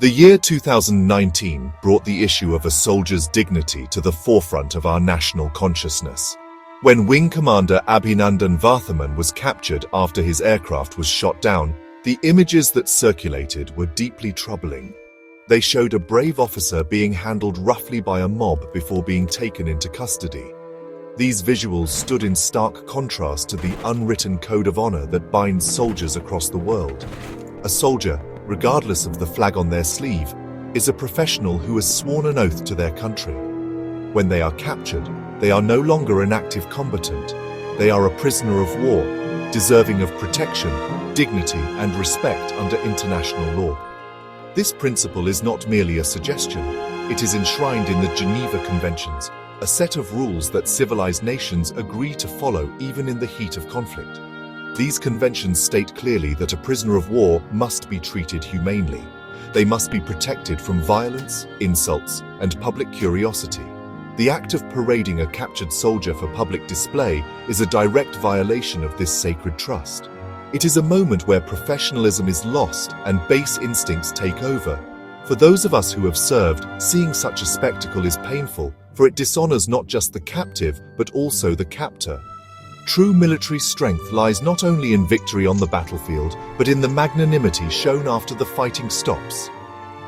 The year 2019 brought the issue of a soldier's dignity to the forefront of our national consciousness. When Wing Commander Abhinandan Varthaman was captured after his aircraft was shot down, the images that circulated were deeply troubling. They showed a brave officer being handled roughly by a mob before being taken into custody. These visuals stood in stark contrast to the unwritten code of honor that binds soldiers across the world. A soldier, regardless of the flag on their sleeve, is a professional who has sworn an oath to their country. When they are captured, they are no longer an active combatant. They are a prisoner of war, deserving of protection, dignity, and respect under international law. This principle is not merely a suggestion. It is enshrined in the Geneva Conventions, a set of rules that civilized nations agree to follow even in the heat of conflict. These conventions state clearly that a prisoner of war must be treated humanely. They must be protected from violence, insults, and public curiosity. The act of parading a captured soldier for public display is a direct violation of this sacred trust. It is a moment where professionalism is lost and base instincts take over. For those of us who have served, seeing such a spectacle is painful, for it dishonors not just the captive, but also the captor. True military strength lies not only in victory on the battlefield, but in the magnanimity shown after the fighting stops.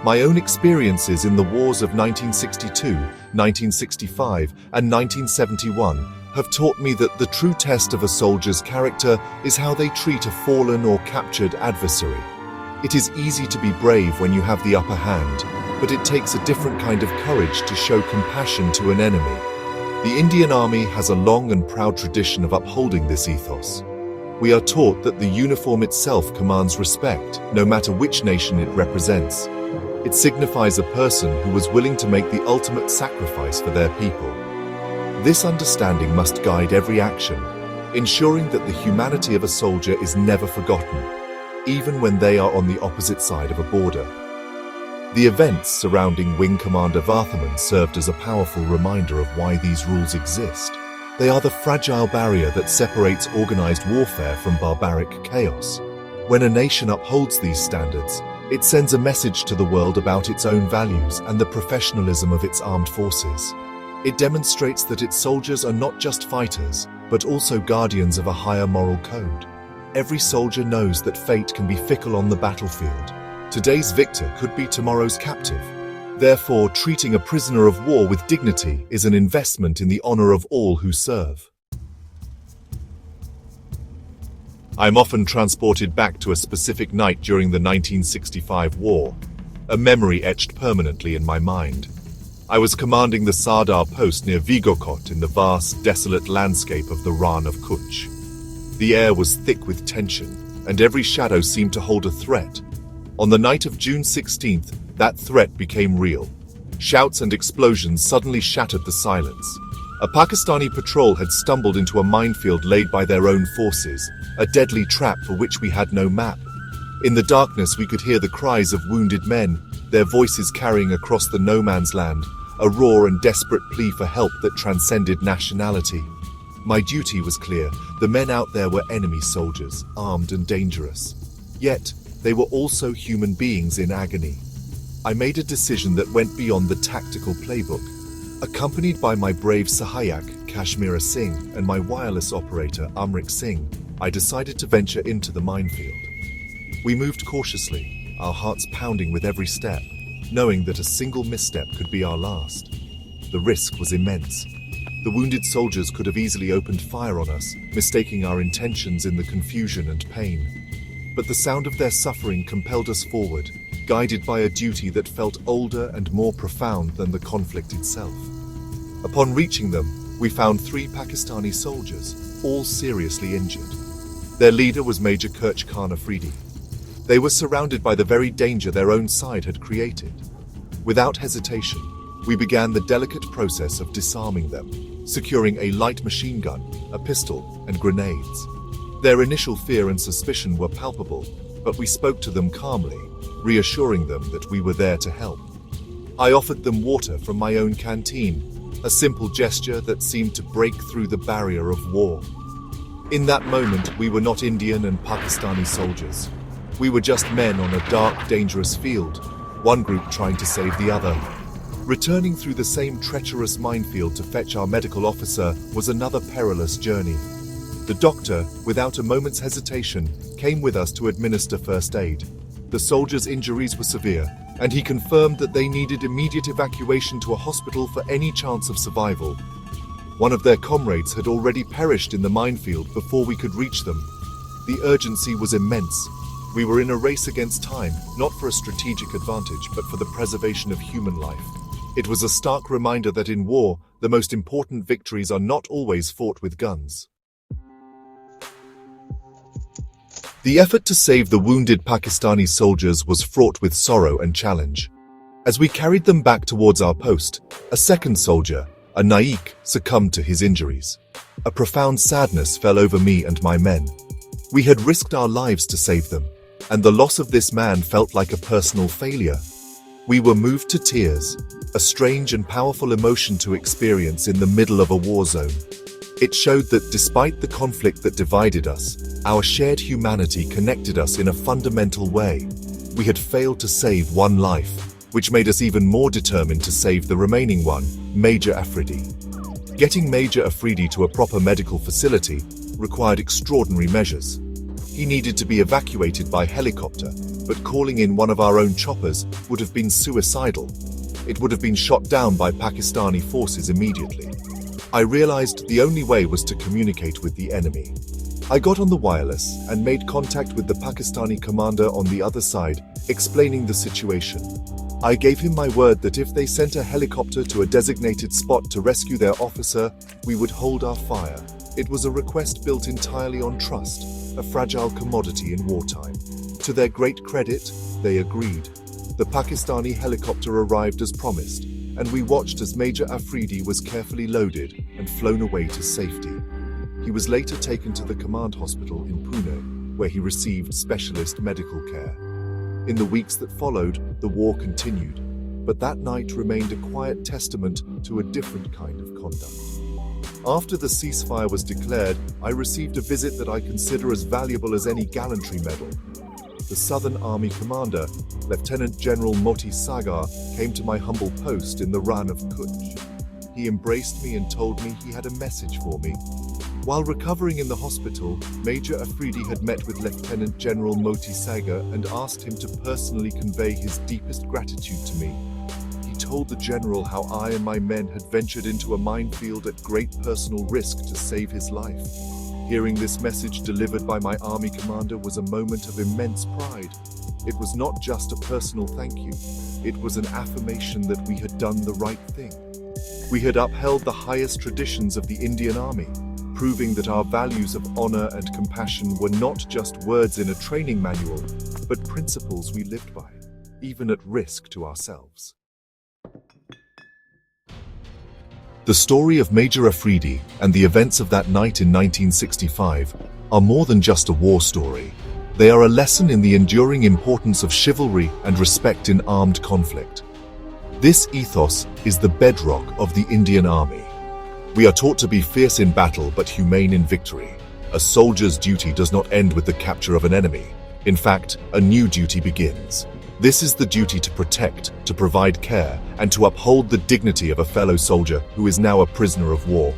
My own experiences in the wars of 1962, 1965, and 1971 have taught me that the true test of a soldier's character is how they treat a fallen or captured adversary. It is easy to be brave when you have the upper hand, but it takes a different kind of courage to show compassion to an enemy. The Indian Army has a long and proud tradition of upholding this ethos. We are taught that the uniform itself commands respect, no matter which nation it represents. It signifies a person who was willing to make the ultimate sacrifice for their people. This understanding must guide every action, ensuring that the humanity of a soldier is never forgotten, even when they are on the opposite side of a border. The events surrounding Wing Commander Varthaman served as a powerful reminder of why these rules exist. They are the fragile barrier that separates organized warfare from barbaric chaos. When a nation upholds these standards, it sends a message to the world about its own values and the professionalism of its armed forces. It demonstrates that its soldiers are not just fighters, but also guardians of a higher moral code. Every soldier knows that fate can be fickle on the battlefield. Today's victor could be tomorrow's captive. Therefore, treating a prisoner of war with dignity is an investment in the honor of all who serve. I'm often transported back to a specific night during the 1965 war, a memory etched permanently in my mind. I was commanding the Sardar post near Vigokot in the vast, desolate landscape of the Rann of Kutch. The air was thick with tension, and every shadow seemed to hold a threat. On the night of June 16th, that threat became real. Shouts and explosions suddenly shattered the silence. A Pakistani patrol had stumbled into a minefield laid by their own forces, a deadly trap for which we had no map. In the darkness, we could hear the cries of wounded men, their voices carrying across the no man's land, a raw and desperate plea for help that transcended nationality. My duty was clear. The men out there were enemy soldiers, armed and dangerous. Yet, they were also human beings in agony. I made a decision that went beyond the tactical playbook. Accompanied by my brave Sahayak, Kashmira Singh, and my wireless operator, Amrik Singh, I decided to venture into the minefield. We moved cautiously, our hearts pounding with every step, knowing that a single misstep could be our last. The risk was immense. The wounded soldiers could have easily opened fire on us, mistaking our intentions in the confusion and pain. But the sound of their suffering compelled us forward, guided by a duty that felt older and more profound than the conflict itself. Upon reaching them, we found 3 Pakistani soldiers, all seriously injured. Their leader was Major Kirch Khan Afridi. They were surrounded by the very danger their own side had created. Without hesitation, we began the delicate process of disarming them, securing a light machine gun, a pistol, and grenades. Their initial fear and suspicion were palpable, but we spoke to them calmly, reassuring them that we were there to help. I offered them water from my own canteen, a simple gesture that seemed to break through the barrier of war. In that moment, we were not Indian and Pakistani soldiers. We were just men on a dark, dangerous field, one group trying to save the other. Returning through the same treacherous minefield to fetch our medical officer was another perilous journey. The doctor, without a moment's hesitation, came with us to administer first aid. The soldiers' injuries were severe, and he confirmed that they needed immediate evacuation to a hospital for any chance of survival. One of their comrades had already perished in the minefield before we could reach them. The urgency was immense. We were in a race against time, not for a strategic advantage, but for the preservation of human life. It was a stark reminder that in war, the most important victories are not always fought with guns. The effort to save the wounded Pakistani soldiers was fraught with sorrow and challenge. As we carried them back towards our post, a second soldier, a Naik, succumbed to his injuries. A profound sadness fell over me and my men. We had risked our lives to save them, and the loss of this man felt like a personal failure. We were moved to tears, a strange and powerful emotion to experience in the middle of a war zone. It showed that despite the conflict that divided us, our shared humanity connected us in a fundamental way. We had failed to save one life, which made us even more determined to save the remaining one, Major Afridi. Getting Major Afridi to a proper medical facility required extraordinary measures. He needed to be evacuated by helicopter, but calling in one of our own choppers would have been suicidal. It would have been shot down by Pakistani forces immediately. I realized the only way was to communicate with the enemy. I got on the wireless and made contact with the Pakistani commander on the other side, explaining the situation. I gave him my word that if they sent a helicopter to a designated spot to rescue their officer, we would hold our fire. It was a request built entirely on trust, a fragile commodity in wartime. To their great credit, they agreed. The Pakistani helicopter arrived as promised, and we watched as Major Afridi was carefully loaded and flown away to safety. He was later taken to the command hospital in Pune, where he received specialist medical care. In the weeks that followed, the war continued, but that night remained a quiet testament to a different kind of conduct. After the ceasefire was declared, I received a visit that I consider as valuable as any gallantry medal. The Southern Army commander, Lieutenant General Moti Sagar, came to my humble post in the Rann of Kutch. He embraced me and told me he had a message for me. While recovering in the hospital, Major Afridi had met with Lieutenant General Moti Sagar and asked him to personally convey his deepest gratitude to me. He told the general how I and my men had ventured into a minefield at great personal risk to save his life. Hearing this message delivered by my army commander was a moment of immense pride. It was not just a personal thank you, it was an affirmation that we had done the right thing. We had upheld the highest traditions of the Indian Army, proving that our values of honor and compassion were not just words in a training manual, but principles we lived by, even at risk to ourselves. The story of Major Afridi and the events of that night in 1965 are more than just a war story. They are a lesson in the enduring importance of chivalry and respect in armed conflict. This ethos is the bedrock of the Indian Army. We are taught to be fierce in battle but humane in victory. A soldier's duty does not end with the capture of an enemy. In fact, a new duty begins. This is the duty to protect, to provide care, and to uphold the dignity of a fellow soldier who is now a prisoner of war.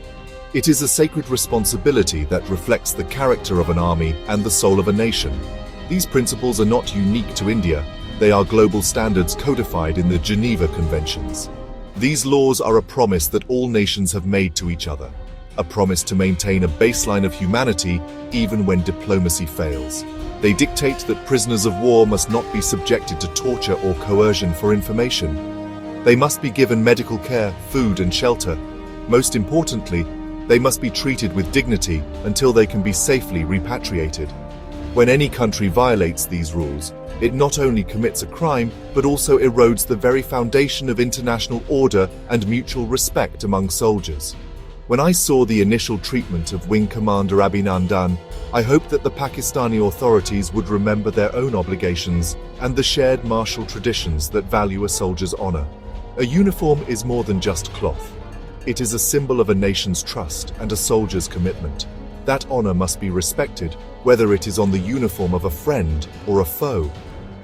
It is a sacred responsibility that reflects the character of an army and the soul of a nation. These principles are not unique to India. They are global standards codified in the Geneva Conventions. These laws are a promise that all nations have made to each other, a promise to maintain a baseline of humanity even when diplomacy fails. They dictate that prisoners of war must not be subjected to torture or coercion for information. They must be given medical care, food, and shelter. Most importantly, they must be treated with dignity until they can be safely repatriated. When any country violates these rules, it not only commits a crime, but also erodes the very foundation of international order and mutual respect among soldiers. When I saw the initial treatment of Wing Commander Abhinandan, I hoped that the Pakistani authorities would remember their own obligations and the shared martial traditions that value a soldier's honor. A uniform is more than just cloth. It is a symbol of a nation's trust and a soldier's commitment. That honor must be respected, whether it is on the uniform of a friend or a foe.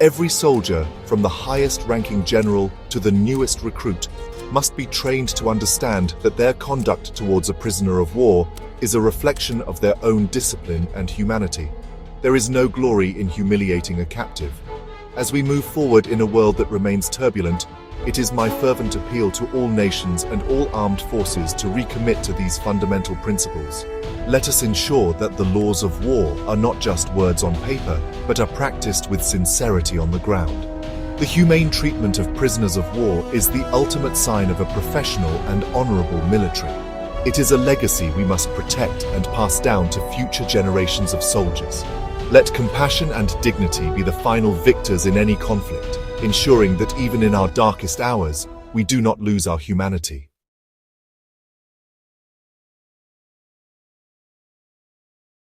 Every soldier, from the highest-ranking general to the newest recruit, must be trained to understand that their conduct towards a prisoner of war is a reflection of their own discipline and humanity. There is no glory in humiliating a captive. As we move forward in a world that remains turbulent, it is my fervent appeal to all nations and all armed forces to recommit to these fundamental principles. Let us ensure that the laws of war are not just words on paper, but are practiced with sincerity on the ground. The humane treatment of prisoners of war is the ultimate sign of a professional and honorable military. It is a legacy we must protect and pass down to future generations of soldiers. Let compassion and dignity be the final victors in any conflict, ensuring that even in our darkest hours, we do not lose our humanity.